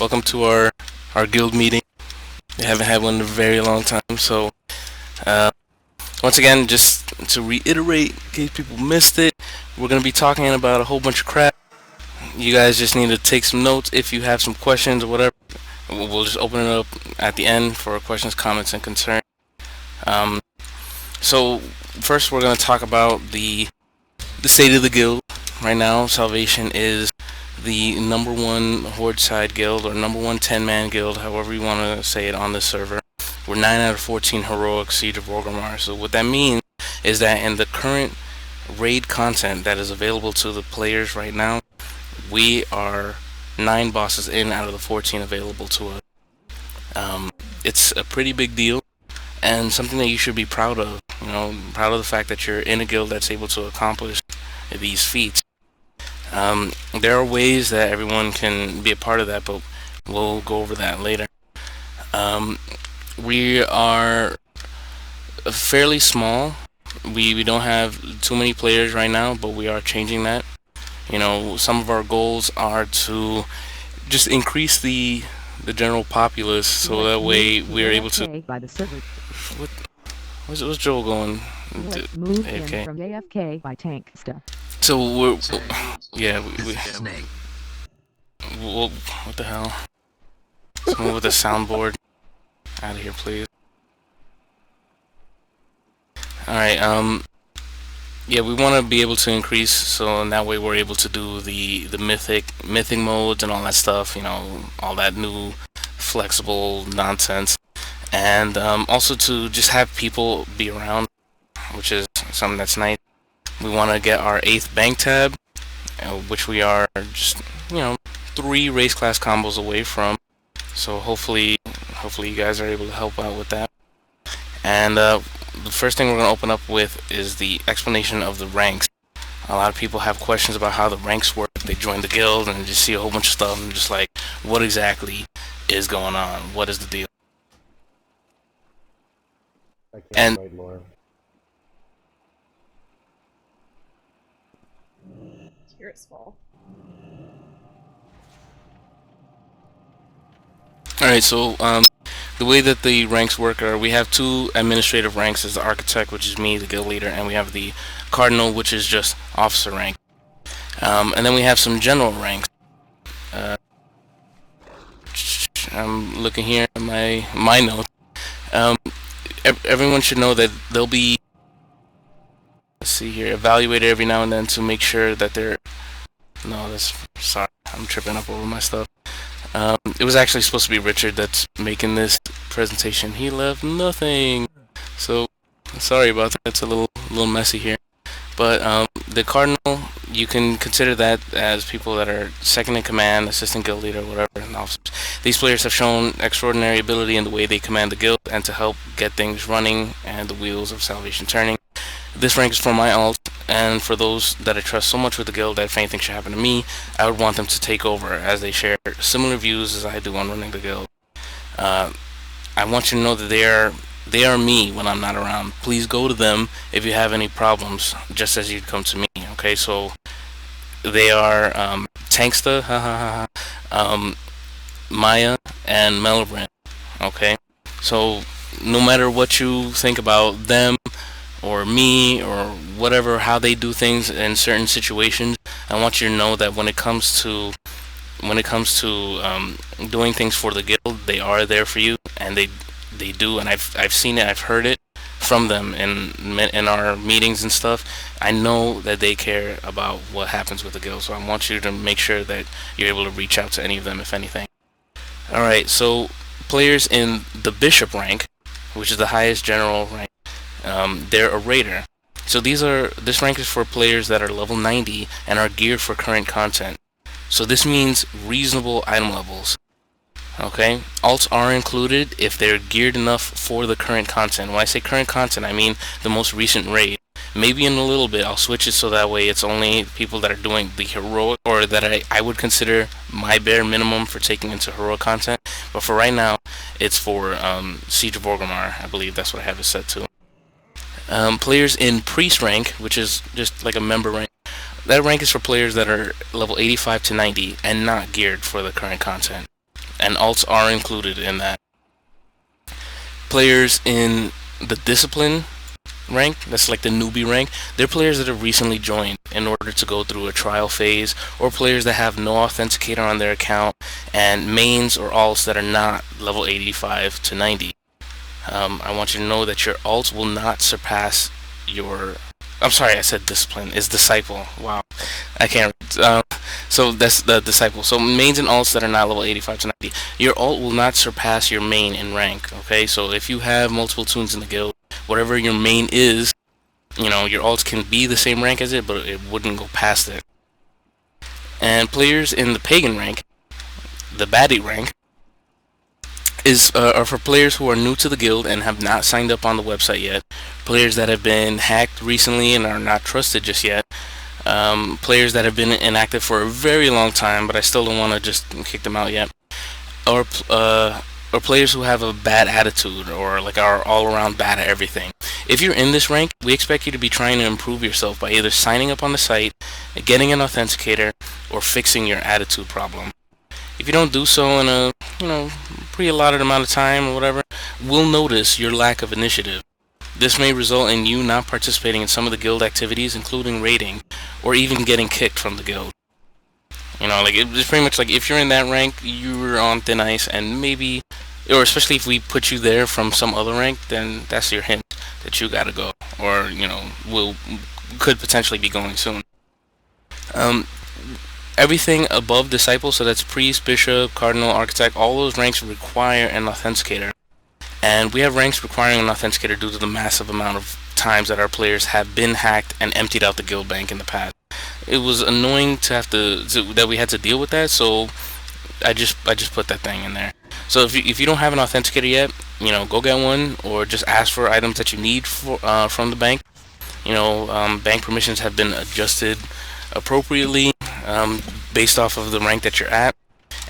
Welcome to our guild meeting. We haven't had one in a very long time, so uh, once again, just to reiterate, in case people missed it, we're gonna be talking about a whole bunch of crap. You guys just need to take some notes if you have some questions or whatever. We'll just open it up at the end for questions, comments, and concerns. Um, so first, we're gonna talk about the state of the guild. Right now, Salvation is the number one Horde side guild, or number one 10-man guild, however you want to say it on this server. We're 9 out of 14 heroic Siege of Orgrimmar. So what that means is that in the current raid content that is available to the players right now, we are 9 bosses in out of the 14 available to us. It's a pretty big deal and something that you should be proud of. Proud of the fact that you're in a guild that's able to accomplish these feats. There are ways that everyone can be a part of that, but we'll go over that later. We are fairly small. We don't have too many players right now, but we are changing that. Some of our goals are to just increase the general populace, so that way we're able to. What? What's Joel going? Move in from AFK by tank stuff. So yeah, what the hell? Let's move with the soundboard out of here, please. Alright, yeah, we want to be able to increase, so in that way we're able to do the mythic modes and all that stuff, all that new flexible nonsense. And also to just have people be around, which is something that's nice. We want to get our 8th bank tab, which we are just 3 race class combos away from. So hopefully you guys are able to help out with that. And the first thing we're going to open up with is the explanation of the ranks. A lot of people have questions about how the ranks work. They join the guild and just see a whole bunch of stuff and just like, what exactly is going on? What is the deal? I can't wait more. Tears fall. Alright, so the way that the ranks work are we have 2 administrative ranks. Is the architect, which is me, the guild leader, and we have the cardinal, which is just officer rank. And then we have some general ranks. I'm looking here at my notes. Everyone should know that they'll be, let's see here, evaluated every now and then to make sure that they're. No, sorry, I'm tripping up over my stuff. It was actually supposed to be Richard that's making this presentation. He left nothing, so sorry about that. It's a little messy here. But the cardinal, you can consider that as people that are second in command, assistant guild leader, whatever, and officers. These players have shown extraordinary ability in the way they command the guild and to help get things running and the wheels of Salvation turning. This rank is for my alt, and for those that I trust so much with the guild that if anything should happen to me, I would want them to take over, as they share similar views as I do on running the guild. I want you to know that they are me when I'm not around. Please go to them if you have any problems, just as you'd come to me. Okay, so they are Tanksta, Maya, and Melbrand. Okay, so no matter what you think about them or me or whatever, how they do things in certain situations, I want you to know that when it comes to doing things for the guild, they are there for you, and they do, and I've seen it, I've heard it from them in our meetings and stuff. I know that they care about what happens with the guild, so I want you to make sure that you're able to reach out to any of them if anything. Alright, so players in the bishop rank, which is the highest general rank, they're a raider. So this rank is for players that are level 90 and are geared for current content. So this means reasonable item levels. Okay, alts are included if they're geared enough for the current content. When I say current content, I mean the most recent raid. Maybe in a little bit I'll switch it so that way it's only people that are doing the heroic, or that I would consider my bare minimum for taking into heroic content. But for right now, it's for Siege of Orgrimmar. I believe that's what I have it set to. Players in priest rank, which is just like a member rank. That rank is for players that are level 85 to 90 and not geared for the current content. and alts are included in that. Players in the discipline rank, that's like the newbie rank, they're players that have recently joined in order to go through a trial phase, or players that have no authenticator on their account, and mains or alts that are not level 85 to 90. I want you to know that your alts will not surpass your... I'm sorry, I said discipline. It's disciple. Wow, I can't. So that's the disciple. So mains and alts that are not level 85 to 90, your alt will not surpass your main in rank. Okay, so if you have multiple tunes in the guild, whatever your main is, your alts can be the same rank as it, but it wouldn't go past it. And players in the pagan rank, the baddie rank, are for players who are new to the guild and have not signed up on the website yet, players that have been hacked recently and are not trusted just yet, players that have been inactive for a very long time but I still don't want to just kick them out yet, or players who have a bad attitude or like are all around bad at everything. If you're in this rank, we expect you to be trying to improve yourself by either signing up on the site, getting an authenticator, or fixing your attitude problem. If you don't do so in a pre-allotted amount of time or whatever, we'll notice your lack of initiative. This may result in you not participating in some of the guild activities, including raiding, or even getting kicked from the guild. It's pretty much like if you're in that rank, you're on thin ice, and maybe, or especially if we put you there from some other rank, then that's your hint that you gotta go, or could potentially be going soon. Everything above disciple, so that's priest, bishop, cardinal, architect, all those ranks require an authenticator. And we have ranks requiring an authenticator due to the massive amount of times that our players have been hacked and emptied out the guild bank in the past. It was annoying that we had to deal with that, so I just put that thing in there. So if you don't have an authenticator yet, go get one, or just ask for items that you need from the bank. Bank permissions have been adjusted appropriately based off of the rank that you're at,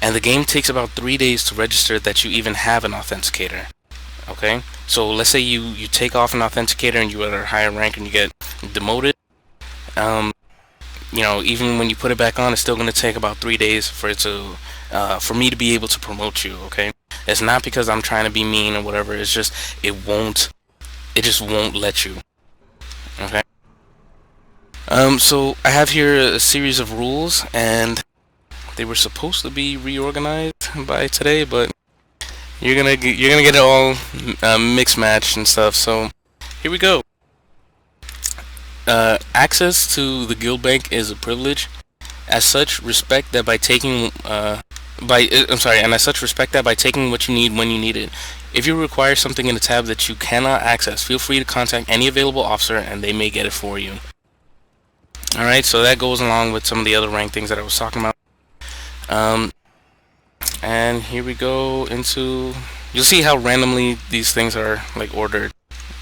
and the game takes about 3 days to register that you even have an authenticator. Okay, so let's say you take off an authenticator and you're at a higher rank and you get demoted. Even when you put it back on, it's still going to take about 3 days for me to be able to promote you. Okay, it's not because I'm trying to be mean or whatever. It's just it just won't let you. Okay. So I have here a series of rules, and they were supposed to be reorganized by today, but you're gonna get it all mixed matched and stuff. So here we go. Access to the guild bank is a privilege. As such, respect that by taking what you need when you need it. If you require something in a tab that you cannot access, feel free to contact any available officer and they may get it for you. Alright, so that goes along with some of the other rank things that I was talking about. And here we go into... You'll see how randomly these things are like ordered.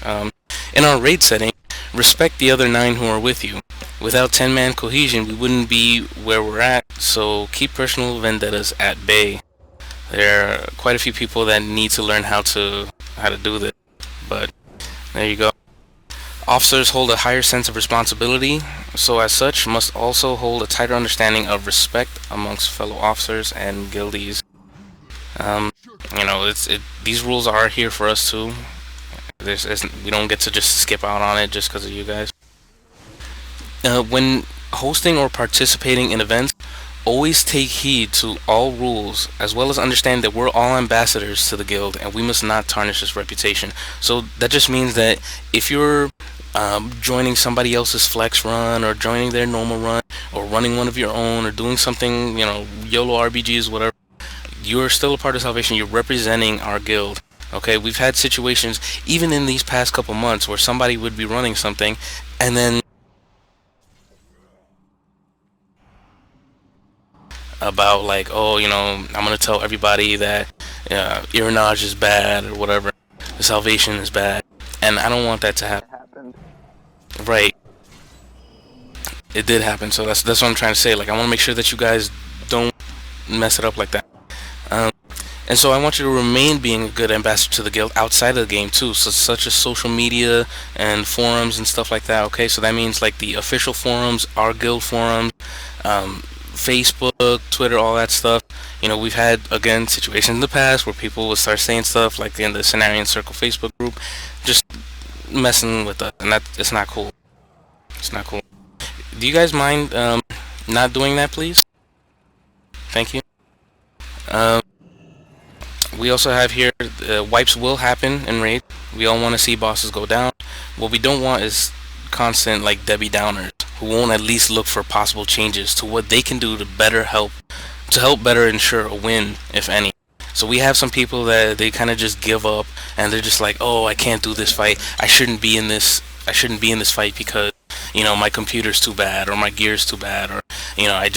In our raid setting, respect the other 9 who are with you. Without 10-man cohesion, we wouldn't be where we're at, so keep personal vendettas at bay. There are quite a few people that need to learn how to do this, but there you go. Officers hold a higher sense of responsibility, so as such must also hold a tighter understanding of respect amongst fellow officers and guildies. These rules are here for us too. We don't get to just skip out on it just because of you guys. When hosting or participating in events, always take heed to all rules, as well as understand that we're all ambassadors to the guild and we must not tarnish this reputation. So that just means that if you're joining somebody else's flex run, or joining their normal run, or running one of your own, or doing something, YOLO RBGs, whatever, you're still a part of Salvation. You're representing our guild. Okay, we've had situations even in these past couple months where somebody would be running something and then about like, oh, I'm gonna tell everybody that Iranage is bad or whatever, the Salvation is bad, and I don't want that to happen. Right, it did happen, so that's what I'm trying to say. Like, I want to make sure that you guys don't mess it up like that. And so I want you to remain being a good ambassador to the guild outside of the game too, so such as social media and forums and stuff like that. Okay, so that means like the official forums, our guild forums, Facebook, Twitter, all that stuff. We've had again situations in the past where people will start saying stuff like in the Scenario Circle Facebook group, just messing with us, and that it's not cool. It's not cool. Do you guys mind not doing that, please? Thank you. Um, we also have here wipes will happen in raid. We all want to see bosses go down. What we don't want is constant like Debbie Downers who won't at least look for possible changes to what they can do to help better ensure a win, if any. So we have some people that they kind of just give up and they're just like, oh, I can't do this fight. I shouldn't be in this. I shouldn't be in this fight because my computer's too bad or my gear's too bad or I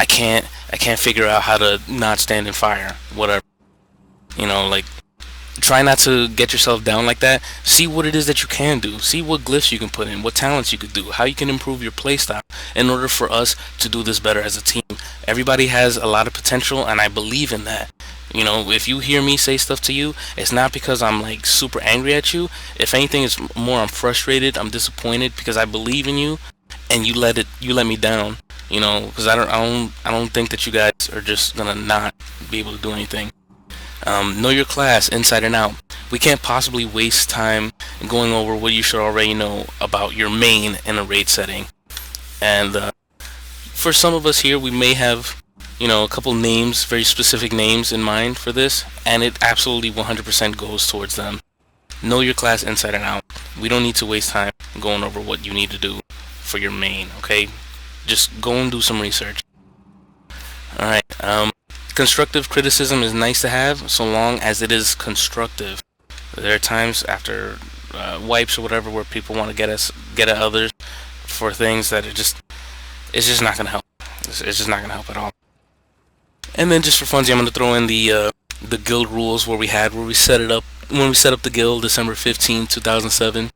can't figure out how to not stand in fire. Whatever. Like try not to get yourself down like that. See what it is that you can do. See what glyphs you can put in, what talents you could do, how you can improve your playstyle in order for us to do this better as a team. Everybody has a lot of potential, and I believe in that. If you hear me say stuff to you, it's not because I'm like super angry at you. If anything, it's more I'm frustrated, I'm disappointed because I believe in you, and you let me down. Because I don't think that you guys are just gonna not be able to do anything. Know your class inside and out. We can't possibly waste time going over what you should already know about your main in a raid setting. And for some of us here, we may have, a couple names, very specific names in mind for this, and it absolutely 100% goes towards them. Know your class inside and out. We don't need to waste time going over what you need to do for your main, okay? Just go and do some research. Alright, constructive criticism is nice to have so long as it is constructive. There are times after wipes or whatever where people want to get at others for things that it's just not gonna help. It's just not gonna help at all. And then just for funsies, I'm gonna throw in the guild rules where we set it up when we set up the guild December 15, 2007.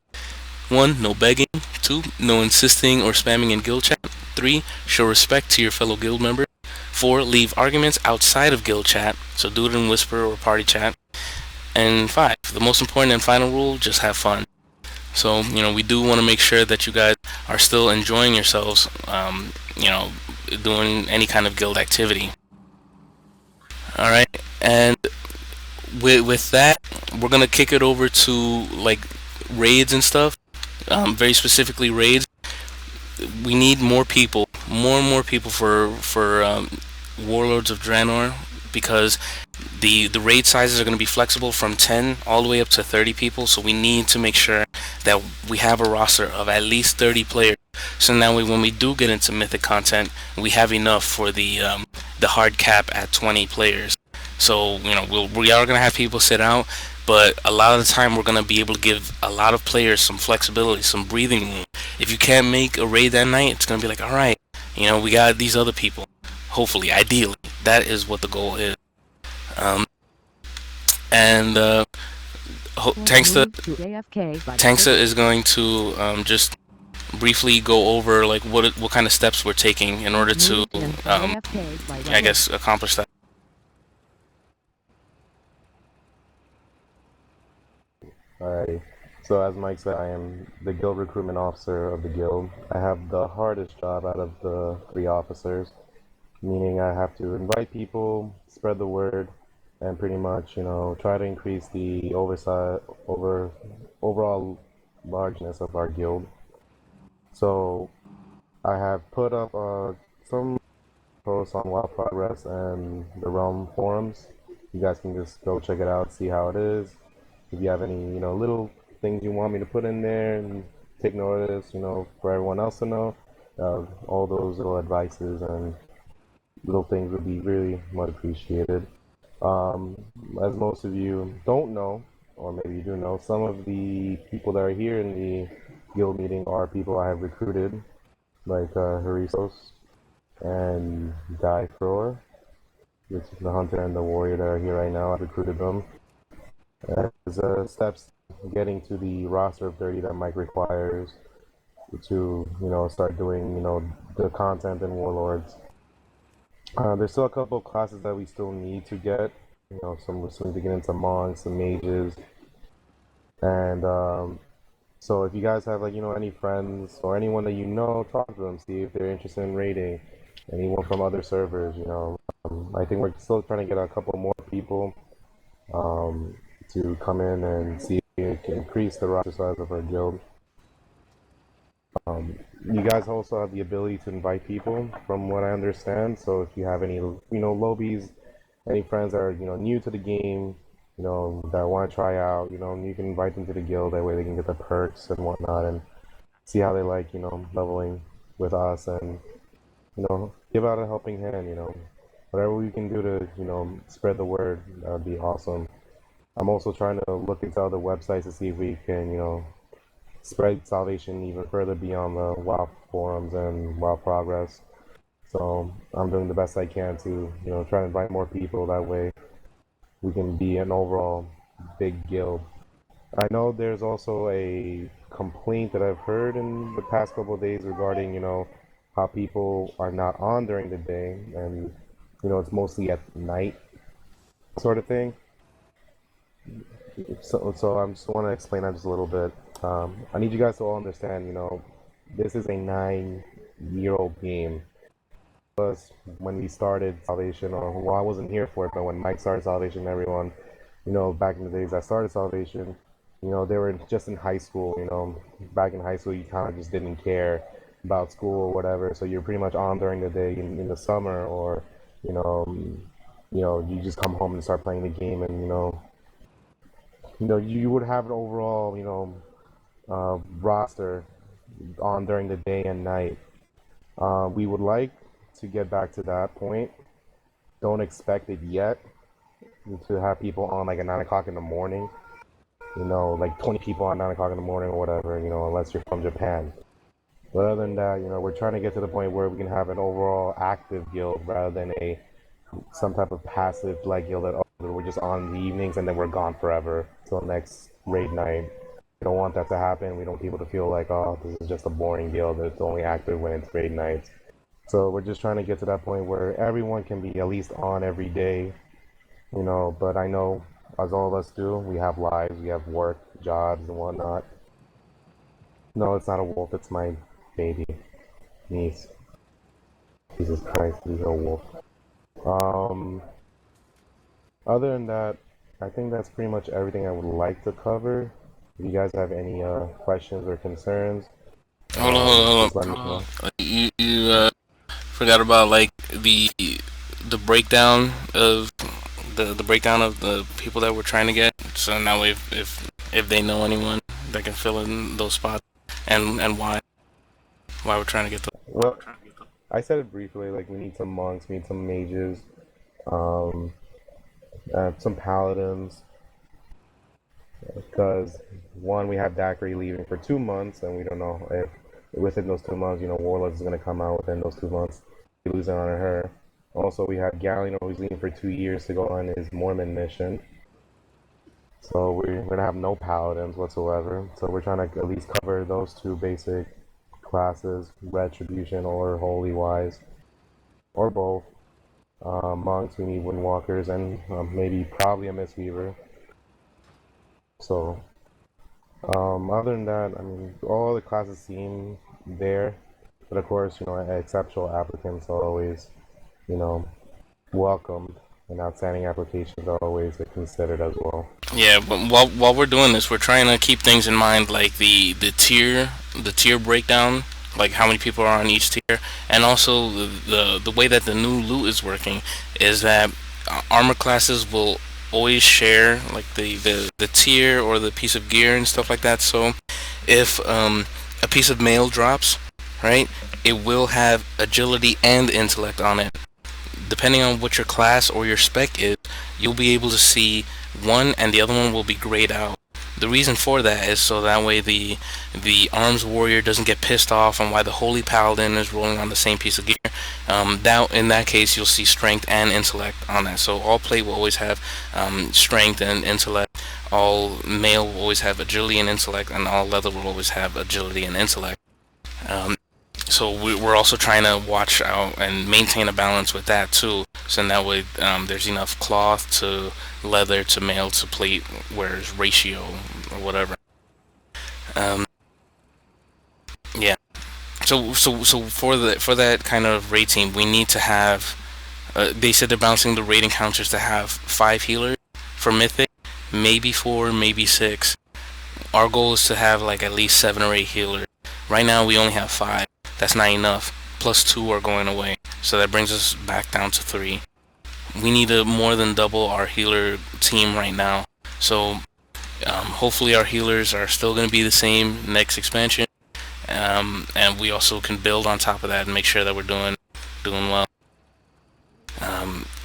1. No begging. 2. No insisting or spamming in guild chat. 3. Show respect to your fellow guild members. 4. Leave arguments outside of guild chat, so do it in whisper or party chat. And 5. The most important and final rule, just have fun. So, we do want to make sure that you guys are still enjoying yourselves, doing any kind of guild activity. Alright, and with that, we're going to kick it over to, like, raids and stuff. Very specifically raids. We need more people, more and more people for Warlords of Draenor, because the raid sizes are going to be flexible from 10 all the way up to 30 people. So we need to make sure that we have a roster of at least 30 players. So now when we do get into mythic content, we have enough for the hard cap at 20 players. So we are going to have people sit out, but a lot of the time we're going to be able to give a lot of players some flexibility, some breathing room. If you can't make a raid that night, it's going to be like, alright, we got these other people. Hopefully, ideally, that is what the goal is. Tanksta is going to just briefly go over like what kind of steps we're taking in order to I guess accomplish that. Alrighty. So as Mike said, I am the guild recruitment officer of the guild. I have the hardest job out of the 3 officers, meaning I have to invite people, spread the word, and pretty much, try to increase the overall largeness of our guild. So I have put up some posts on Wild Progress and the Realm forums. You guys can just go check it out, see how it is. If you have any, little things you want me to put in there and take note of this, for everyone else to know, all those little advices and little things would be really much appreciated. As most of you don't know, or maybe you do know, some of the people that are here in the guild meeting are people I have recruited, like Harisos and Guy Froer, which is the hunter and the warrior that are here right now. I've recruited them. As steps getting to the roster of 30 that Mike requires to, start doing, the content in Warlords. There's still a couple of classes that we still need to get. Some we're still need to get into monks and mages. And so if you guys have any friends or anyone that talk to them, see if they're interested in raiding. Anyone from other servers, I think we're still trying to get a couple more people um, to come in and see if we can increase the roster size of our guild. You guys also have the ability to invite people, from what I understand. So if you have any, lobies, any friends that are, new to the game, that want to try out, you can invite them to the guild. That way they can get the perks and whatnot and see how they like, leveling with us and, give out a helping hand, whatever we can do to, spread the word, that would be awesome. I'm also trying to look into other websites to see if we can, spread salvation even further beyond the WoW forums and WoW progress. So I'm doing the best I can to, try to invite more people. That way we can be an overall big guild. I know there's also a complaint that I've heard in the past couple of days regarding, how people are not on during the day and, it's mostly at night sort of thing. So I just want to explain that just a little bit. I need you guys to all understand, this is a 9-year-old game. Plus, when we started Salvation, or well, I wasn't here for it, but when Mike started Salvation, everyone, back in the days I started Salvation, they were just in high school, back in high school, you kind of just didn't care about school or whatever, so you're pretty much on during the day in the summer, or, you know, you just come home and start playing the game, and, you would have an overall, roster on during the day and night. We would like to get back to that point. Don't expect it yet to have people on like at 9 o'clock in the morning. Like 20 people on 9 o'clock in the morning or whatever, unless you're from Japan. But other than that, we're trying to get to the point where we can have an overall active guild rather than some type of passive like guild that we're just on in the evenings and then we're gone forever till next raid night. We don't want that to happen. We don't want people to feel like, oh, this is just a boring guild that's only active when it's raid nights. So we're just trying to get to that point where everyone can be at least on every day, but I know, as all of us do, we have lives, we have work, jobs, and whatnot. No, it's not a wolf, it's my baby niece. Jesus Christ, he's a wolf. Other than that, I think that's pretty much everything I would like to cover. If you guys have any questions or concerns, Hold just let me on. know. You forgot about like the breakdown of the breakdown of the people that we're trying to get. So now if they know anyone that can fill in those spots and why we're trying to get those. Well, I said it briefly, like we need some monks, we need some mages, um, some paladins, because one, we have Daiquiri leaving for 2 months, and we don't know if within those 2 months, Warlords is going to come out within those 2 months. We lose out on her. Also, we have Galliano, who's leaving for 2 years to go on his Mormon mission. So we're going to have no paladins whatsoever. So we're trying to at least cover those two basic classes, Retribution or Holy Wise, or both. Monks, we need Windwalkers, and maybe probably a Mistweaver. So, other than that, I mean, all the classes seem there, but of course, exceptional applicants are always, welcomed, and outstanding applications are always considered as well. Yeah, but while we're doing this, we're trying to keep things in mind, like the tier breakdown, like how many people are on each tier, and also the way that the new loot is working is that armor classes will always share like the tier or the piece of gear and stuff like that. So if a piece of mail drops, right, it will have agility and intellect on it. Depending on what your class or your spec is, you'll be able to see one and the other one will be grayed out. The reason for that is so that way the arms warrior doesn't get pissed off on why the holy paladin is rolling on the same piece of gear. In that case, you'll see strength and intellect on that. So all plate will always have strength and intellect. All mail will always have agility and intellect, and all leather will always have agility and intellect. So we're also trying to watch out and maintain a balance with that too. So in that way, there's enough cloth to leather to mail to plate, whereas ratio or whatever. Yeah. So for that kind of raid team, we need to have They said they're balancing the raid encounters to have 5 healers for Mythic, maybe 4, maybe 6. Our goal is to have like at least 7 or 8 healers. Right now we only have 5. That's not enough. Plus 2 are going away, so that brings us back down to 3. We need to more than double our healer team right now. So hopefully our healers are still going to be the same next expansion, and we also can build on top of that and make sure that we're doing well.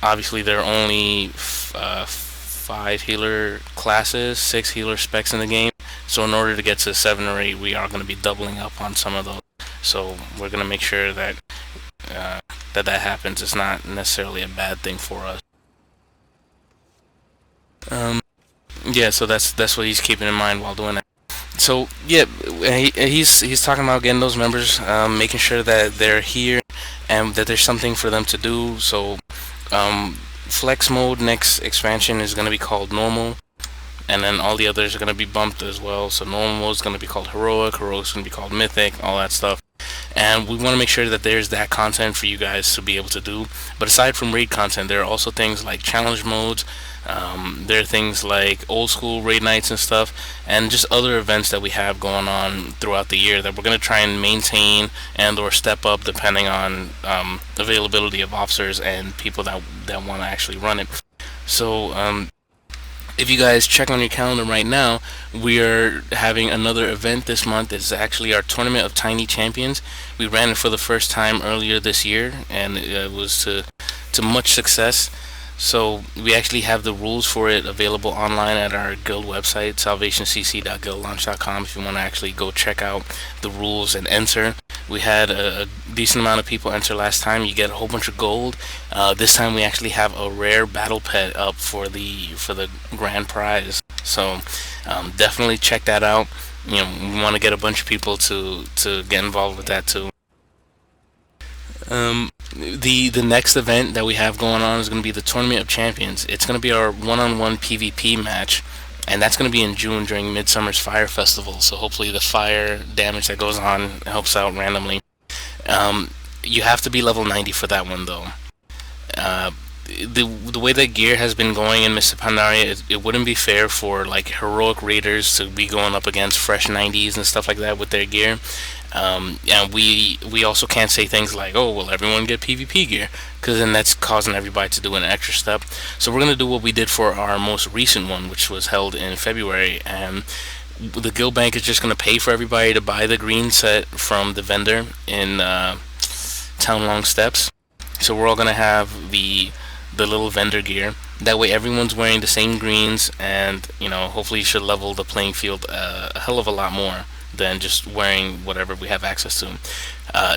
Obviously there are only 5 healer classes, 6 healer specs in the game. So in order to get to 7 or 8, we are going to be doubling up on some of those. So we're going to make sure that that happens. It's not necessarily a bad thing for us. Yeah, so that's what he's keeping in mind while doing that. So yeah, he's talking about getting those members, making sure that they're here and that there's something for them to do. So flex mode next expansion is going to be called normal, and then all the others are going to be bumped as well. So normal mode is going to be called heroic is going to be called mythic, all that stuff. And we want to make sure that there's that content for you guys to be able to do. But aside from raid content, there are also things like challenge modes. There are things like old school raid nights and stuff, and just other events that we have going on throughout the year that we're going to try and maintain and or step up depending on availability of officers and people that want to actually run it. So if you guys check on your calendar right now, we are having another event this month. It's actually our Tournament of Tiny Champions. We ran it for the first time earlier this year, and it was to much success. So we actually have the rules for it available online at our guild website, salvationcc.guildlaunch.com, if you want to actually go check out the rules and enter. We had a decent amount of people enter last time. You get a whole bunch of gold. This time we actually have a rare battle pet up for the grand prize. So definitely check that out. You know, we want to get a bunch of people to get involved with that too. The next event that we have going on is going to be the Tournament of Champions. It's going to be our one-on-one PvP match, and that's going to be in June during Midsummer's Fire Festival. So hopefully the fire damage that goes on helps out randomly. You have to be level 90 for that one though. The way that gear has been going in Mr. Pandaria, it wouldn't be fair for like heroic raiders to be going up against fresh 90s and stuff like that with their gear. And we also can't say things like, oh, will everyone get PvP gear, because then that's causing everybody to do an extra step. So we're going to do what we did for our most recent one, which was held in February, and the guild bank is just going to pay for everybody to buy the green set from the vendor in Town Long Steps. So we're all going to have the little vendor gear. That way everyone's wearing the same greens, and you know, hopefully you should level the playing field a hell of a lot more than just wearing whatever we have access to.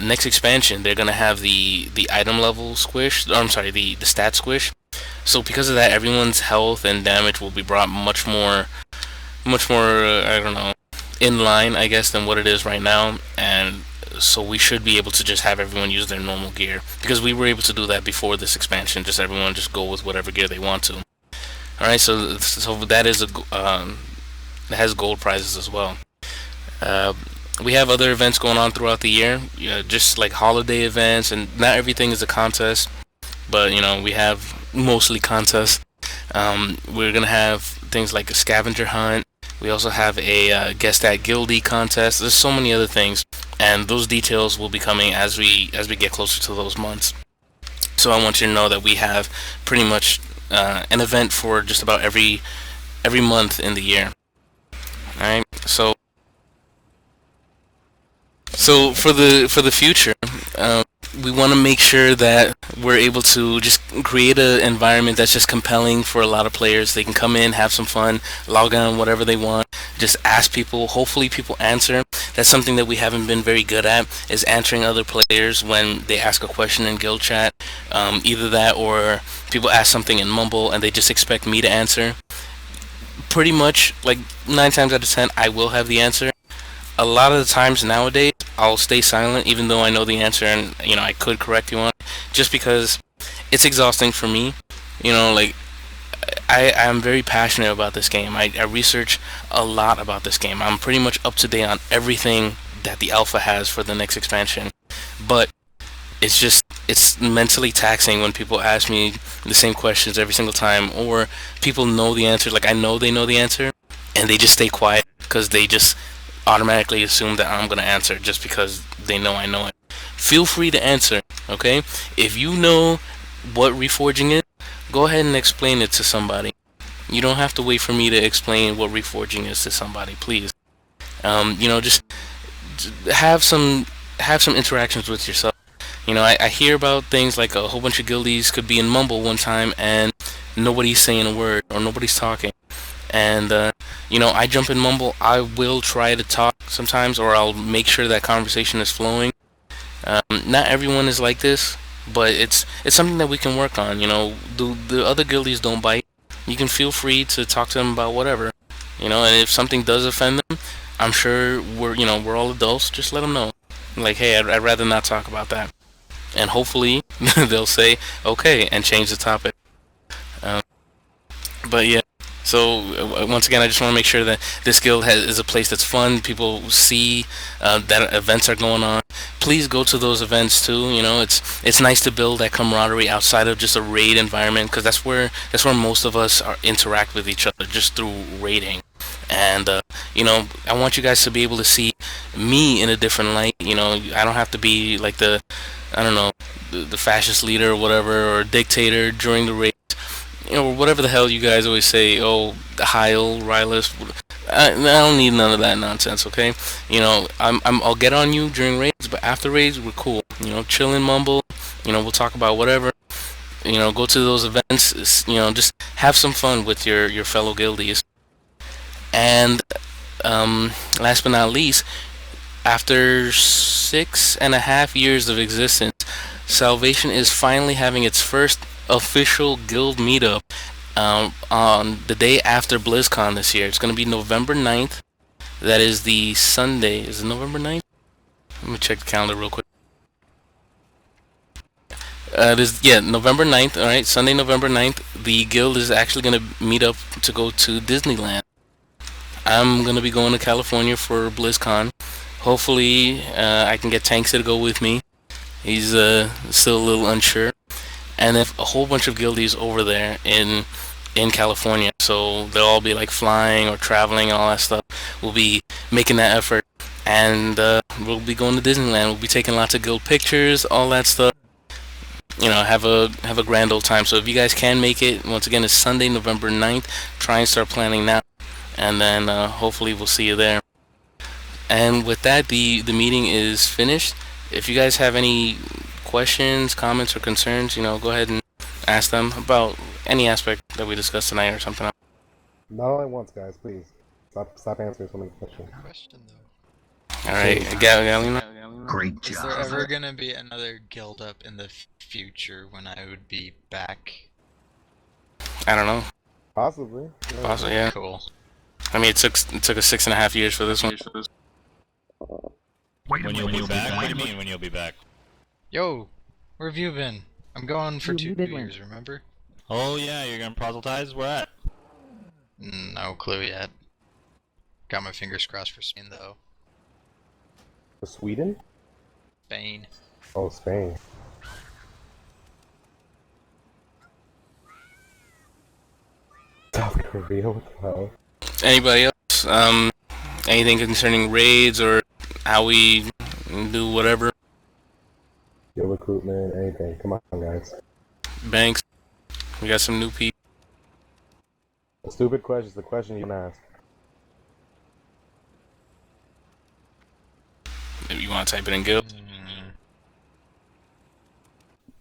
Next expansion, they're gonna have the item level squish. I'm sorry, the stat squish. So because of that, everyone's health and damage will be brought much more I don't know, in line, I guess, than what it is right now. And so we should be able to just have everyone use their normal gear, because we were able to do that before this expansion. Just everyone just go with whatever gear they want to. All right, so that is it has gold prizes as well. We have other events going on throughout the year, just like holiday events, and not everything is a contest, but you know, we have mostly contests. We're gonna have things like a scavenger hunt. We also have a guest at Guildie contest. There's so many other things, and those details will be coming as we get closer to those months. So I want you to know that we have pretty much an event for just about every month in the year. All right, so for the future, we want to make sure that we're able to just create an environment that's just compelling for a lot of players. They can come in, have some fun, log on whatever they want, just ask people. Hopefully people answer. That's something that we haven't been very good at, is answering other players when they ask a question in guild chat. Either that, or people ask something in mumble and they just expect me to answer. Pretty much like 9 times out of 10 I will have the answer. A lot of the times nowadays I'll stay silent even though I know the answer, and you know, I could correct you on it, just because it's exhausting for me. You know, like I'm very passionate about this game. I research a lot about this game. I'm pretty much up to date on everything that the alpha has for the next expansion. But it's mentally taxing when people ask me the same questions every single time, or people know the answer, like I know they know the answer, and they just stay quiet because they just automatically assume that I'm gonna answer just because they know I know it. Feel free to answer, okay? If you know what reforging is, go ahead and explain it to somebody. You don't have to wait for me to explain what reforging is to somebody, please. Just have some interactions with yourself. I hear about things like a whole bunch of guildies could be in Mumble one time and nobody's saying a word or nobody's talking. And I jump in Mumble. I will try to talk sometimes, or I'll make sure that conversation is flowing. Not everyone is like this, but it's something that we can work on. The other guildies don't bite. You can feel free to talk to them about whatever. And if something does offend them, I'm sure we're all adults. Just let them know. Like, hey, I'd rather not talk about that. And hopefully they'll say okay and change the topic. Um, but yeah, so once again, I just want to make sure that this guild is a place that's fun. People see that events are going on. Please go to those events too. It's nice to build that camaraderie outside of just a raid environment, because that's where most of us interact with each other, just through raiding. And I want you guys to be able to see me in a different light. I don't have to be like I don't know, the fascist leader or whatever, or dictator during the raid, whatever the hell you guys always say. Oh, Heil, Rylus. I don't need none of that nonsense. Okay, I'll get on you during raids, but after raids we're cool. Chill and mumble. We'll talk about whatever. Go to those events. Just have some fun with your fellow guildies. And last but not least, after 6.5 years of existence, Salvation is finally having its first official guild meetup on the day after BlizzCon this year. It's going to be November 9th. That is the Sunday. Is it November 9th? Let me check the calendar real quick. November 9th. Alright, Sunday, November 9th. The guild is actually going to meet up to go to Disneyland. I'm going to be going to California for BlizzCon. Hopefully, I can get Tanks to go with me. He's still a little unsure. And then a whole bunch of guildies over there in California. So they'll all be like flying or traveling and all that stuff. We'll be making that effort. And we'll be going to Disneyland. We'll be taking lots of guild pictures, all that stuff. Have a grand old time. So if you guys can make it, once again, it's Sunday, November 9th. Try and start planning now. And then hopefully we'll see you there. And with that, the meeting is finished. If you guys have any questions, comments, or concerns, go ahead and ask them about any aspect that we discussed tonight or something else. Not all at once, guys, please. Stop answering so many questions. Question though. Alright, Galina? Great job. Is there ever gonna be another guild up in the future when I would be back? I don't know. Possibly. Possibly, yeah. Cool. I mean, it took us 6.5 years for this one. When you'll be back? What do you mean when you'll be back? Yo, where have you been? I'm going for You 2 did win. years, remember? Oh yeah, you're gonna proselytize? Where at? No clue yet. Got my fingers crossed for Spain though. For Sweden? Spain. Oh, Spain. South Korea, what the hell? Anybody else? Anything concerning raids or how we do whatever? Your recruitment, anything. Come on, guys. Banks. We got some new people. A stupid question is the question you can ask. Maybe you want to type it in guild?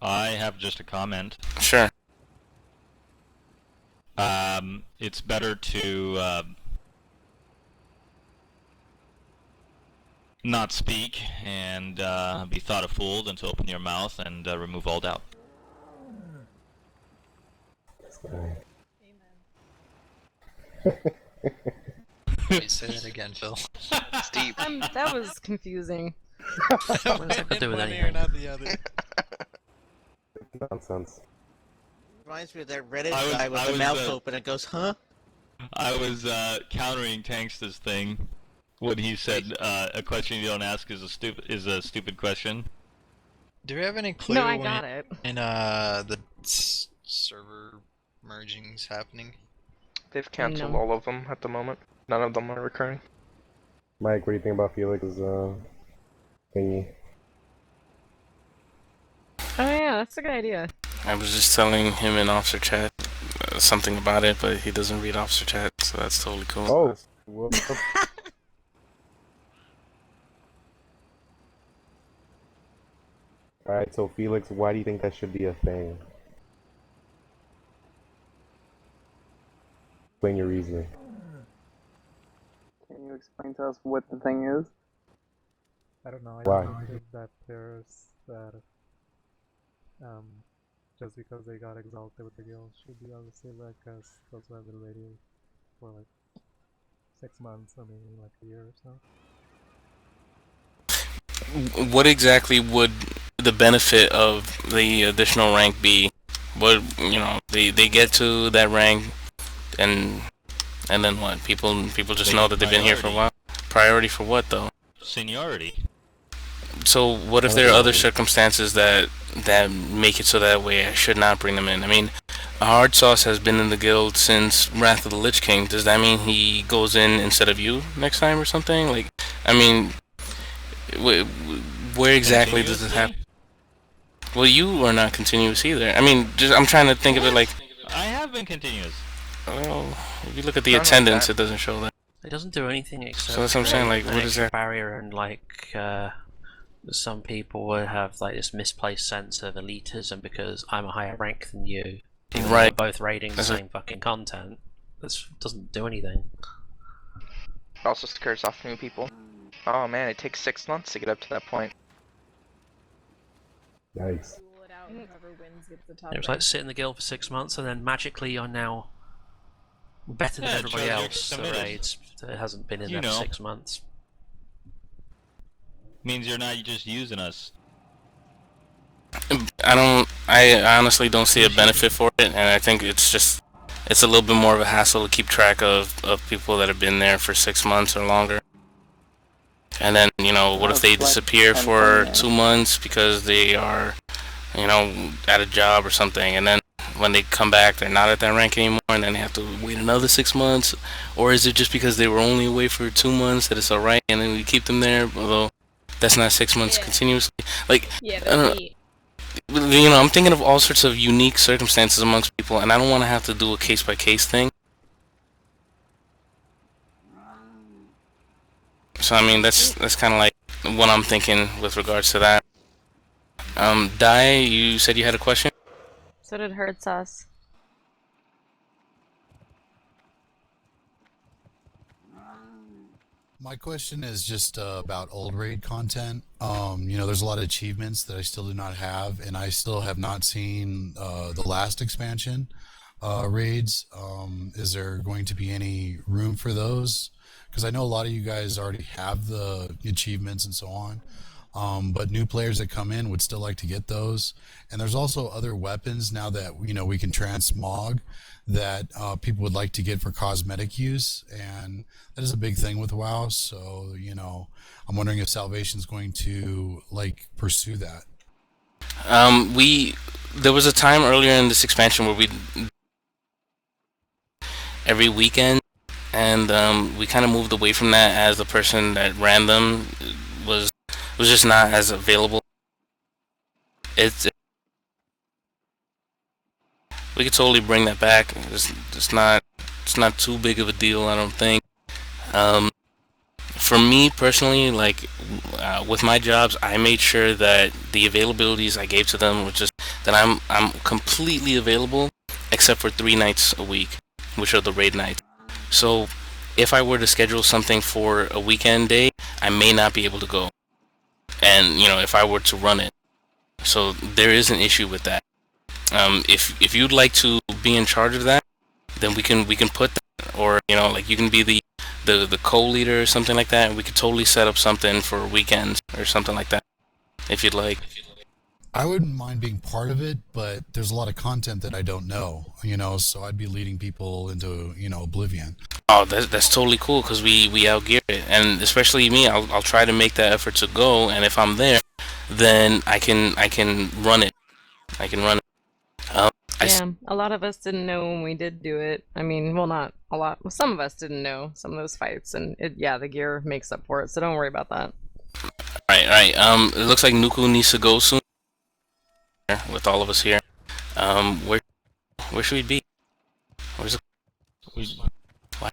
I have just a comment. Sure. It's better to not speak and be thought a fool than to open your mouth and remove all doubt. This guy. Wait, say that again, Phil. Steve. That was confusing. What does that do with anything? Not the other. Nonsense. Reminds me of that Reddit I was- guy with I the was, mouth open and goes, huh? I was countering Tanksta's thing when he said a question you don't ask is a stupid question. Do we have any clue No, I got it. when the server merging's happening? They've canceled No. all of them at the moment. None of them are recurring. Mike, what do you think about Felix's thingy? Oh yeah, that's a good idea. I was just telling him in officer chat something about it, but he doesn't read officer chat, so that's totally cool. Oh, whoops. Alright, so Felix, why do you think that should be a thing? Explain your reasoning. Can you explain to us what the thing is? I don't know. I Why? don't think that there's that. Just because they got exalted with the guild should be obviously like us. Those who have been ready for like 6 months or maybe like a year or so. What exactly would the benefit of the additional rank be? What, you know, they get to that rank, and then what? People just They know get that they've been here for a while. Priority for what though? Seniority. So what if there are other circumstances that make it so that way I should not bring them in? I mean, Hard Sauce has been in the guild since Wrath of the Lich King. Does that mean he goes in instead of you next time or something? Like, I mean, where exactly does this happen? Well, you are not continuous either. I mean, I'm trying to think of it like. I have been continuous. Well, if you look at the attendance, it doesn't show that. It doesn't do anything except. So that's what I'm saying. Like, an what is extra that? barrier, and like some people would have like this misplaced sense of elitism because I'm a higher rank than you. Even though Right. we're both raiding the same fucking content. This doesn't do anything. It also scares off new people. Oh man, it takes 6 months to get up to that point. Yikes. It was like sit in the guild for 6 months and then magically you're now better than Yeah, everybody Joe, you're else that committed. raids that hasn't been in You there for know. 6 months. Means you're not just using us. I honestly don't see a benefit for it, and I think it's a little bit more of a hassle to keep track of people that have been there for 6 months or longer. And then, you know, what if they disappear for 2 months because they are, you know, at a job or something, and then when they come back, they're not at that rank anymore, and then they have to wait another 6 months? Or is it just because they were only away for 2 months that it's alright, and then we keep them there, although that's not 6 months continuously? Like, I don't know. You know, I'm thinking of all sorts of unique circumstances amongst people, and I don't want to have to do a case-by-case thing. So, I mean, that's kind of like what I'm thinking with regards to that. Dai, you said you had a question? So did Hurt Sauce. My question is just about old raid content. You know, there's a lot of achievements that I still do not have, and I still have not seen the last expansion raids. Is there going to be any room for those? Because I know a lot of you guys already have the achievements and so on. But new players that come in would still like to get those. And there's also other weapons now that, you know, we can transmog that people would like to get for cosmetic use, and that is a big thing with WoW. So, you know, I'm wondering if Salvation's going to like pursue that. There was a time earlier in this expansion where we every weekend, and we kind of moved away from that as the person that ran them was just not as available. We could totally bring that back. It's not too big of a deal, I don't think. For me personally, like with my jobs, I made sure that the availabilities I gave to them were just that I'm completely available, except for 3 nights a week, which are the raid nights. So if I were to schedule something for a weekend day, I may not be able to go. And you know, if I were to run it, so there is an issue with that. If you'd like to be in charge of that, then we can put that, or you know, like you can be the co-leader or something like that, and we could totally set up something for weekends or something like that, if you'd like. I wouldn't mind being part of it, but there's a lot of content that I don't know, you know, so I'd be leading people into, you know, oblivion. Oh, that's totally cool, because we outgear it, and especially me, I'll try to make that effort to go, and if I'm there, then I can run it. I can run it. Yeah, a lot of us didn't know when we did do it. I mean, well, not a lot. Well, some of us didn't know some of those fights, and yeah, the gear makes up for it. So don't worry about that. Right. It looks like Nuku needs to go soon. With all of us here. Where should we be? Where's it? What?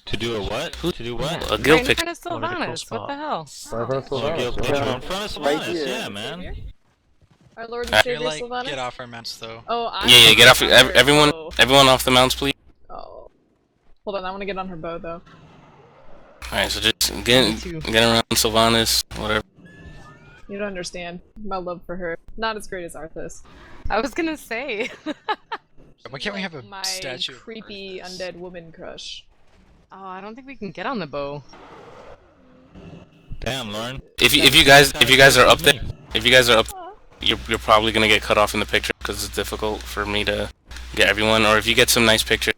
To do a what? To do what? A guild Right in picture. front of Sylvanas. What the hell? Oh, guild picture in front of Sylvanas. Yeah, man. Our Lord and Uh, Savior Like, Sylvanas. get off our mounts though. Oh, I'm Yeah, get off. on her Everyone, bow. everyone off the mounts, please. Oh, hold on, I want to get on her bow though. Alright, so just get around Sylvanas, whatever. You don't understand my love for her. Not as great as Arthas. I was gonna say. Why can't we have a my statue? of creepy Arthas? undead woman crush. Oh, I don't think we can get on the bow. Damn, Lauren. If you guys are up there, you're probably gonna get cut off in the picture because it's difficult for me to get everyone. Or if you get some nice picture,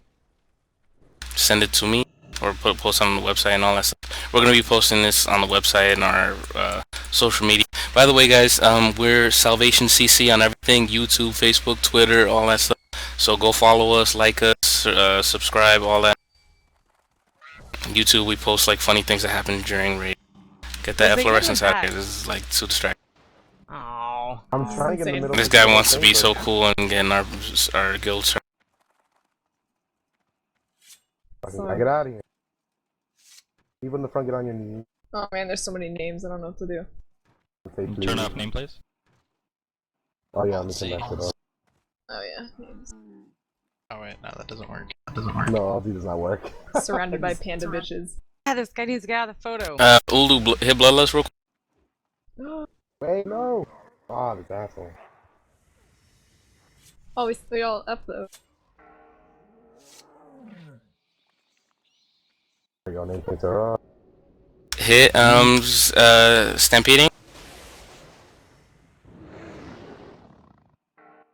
send it to me or post on the website and all that stuff. We're gonna be posting this on the website and our social media. By the way, guys, we're Salvation CC on everything: YouTube, Facebook, Twitter, all that stuff. So go follow us, like us, subscribe, all that. YouTube, we post like funny things that happen during raid. Get that efflorescence out of here. This is like too distracting. Oh, I'm trying to get in the middle. This guy wants to be so cool and get in our guild. I get out of here. Even in the front, get on your knees. Oh man, there's so many names. I don't know what to do. Say please. Turn off nameplates. Oh yeah, let me turn that shit off. Oh yeah, names. Oh wait, no, that doesn't work. No, Aussie does not work. Surrounded by panda bitches. Yeah, this guy needs to get out of the photo. Ulu, hit bloodlust real quick. Wait, no. Ah, this asshole. Oh, we all up though. There you go, nameplates are up. Hit stampeding.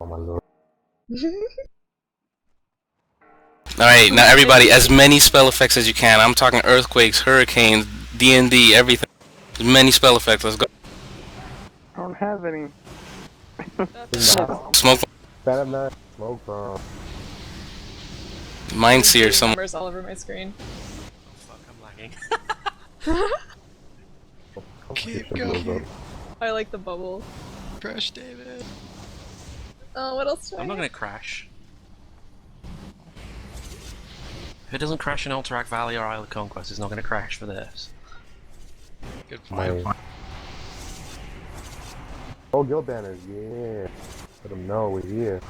Oh my lord. Alright, now everybody, as many spell effects as you can. I'm talking earthquakes, hurricanes, D&D, everything. As many spell effects, let's go. I don't have any. Smoke. Phantom Knight, smoke bomb. Mind Seer, someone. Numbers all over my screen. Fuck, I'm lagging. Keep going. I like the bubble. Crush David. Oh, what else do I I'm not have? gonna crash. If it doesn't crash in Alterac Valley or Isle of Conquest, it's not gonna crash for this. Good point. Oh, guild banners, yeah. Let them know we're here.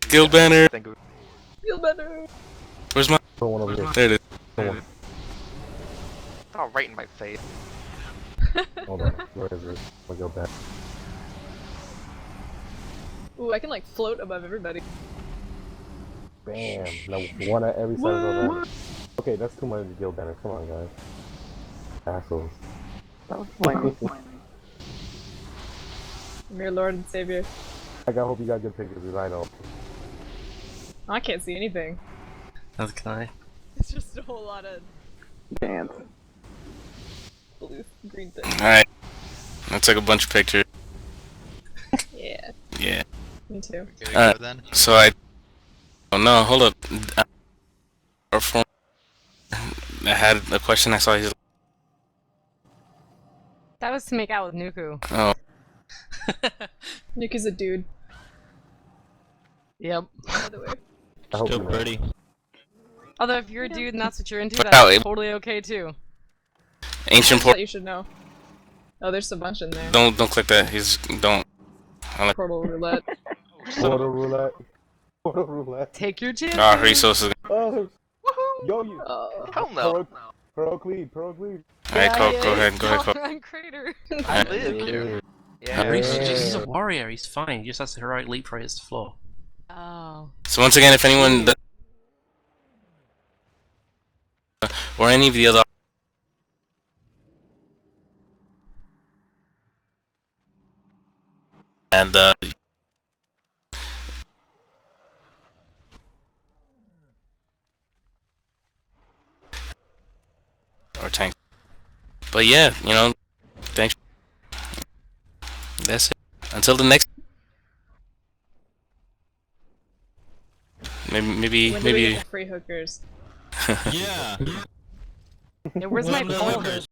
Guild banner. Feel better. Where's my? Put one over here. There it is. Put one. Oh, right in my face. Hold on. Where is it? I'll go back. Ooh, I can like float above everybody. Bam. Now one at every side of the banner. Okay, that's too much guild banners. Come on, guys. Assholes. That was lame. I'm your Lord and Savior. I hope you got good pictures, because I don't. I can't see anything. That's can I? It's just a whole lot of Dance. blue, green things. Alright. I took a bunch of pictures. Yeah, Yeah. me too. Here we go then. So I. Oh no, hold up. Our form. I had a question I saw. He's. That was to make out with Nuku. Oh. Nuku's a dude. Yep. By the way. I hope Still you know. pretty. Although if you're a dude and that's what you're into, But that's no, it- totally okay too. Ancient That's port. what you should know. Oh, there's a bunch in there. Don't click that. He's don't. Portal roulette. Portal roulette. Portal roulette. Take your chance. Ah, resources. Oh, yo, you. Hell no. Procleed. Alright, go ahead, Coke. I'm Crater. I live here. Yeah. He's a warrior, he's fine, he just has the heroic leap for his floor. Oh. So once again, if anyone or any of the other and or tank. But yeah, you know, thanks. that's it. Until the next. Maybe When do we get the free hookers? Yeah. Yeah, where's my Well, no, phone? hookers.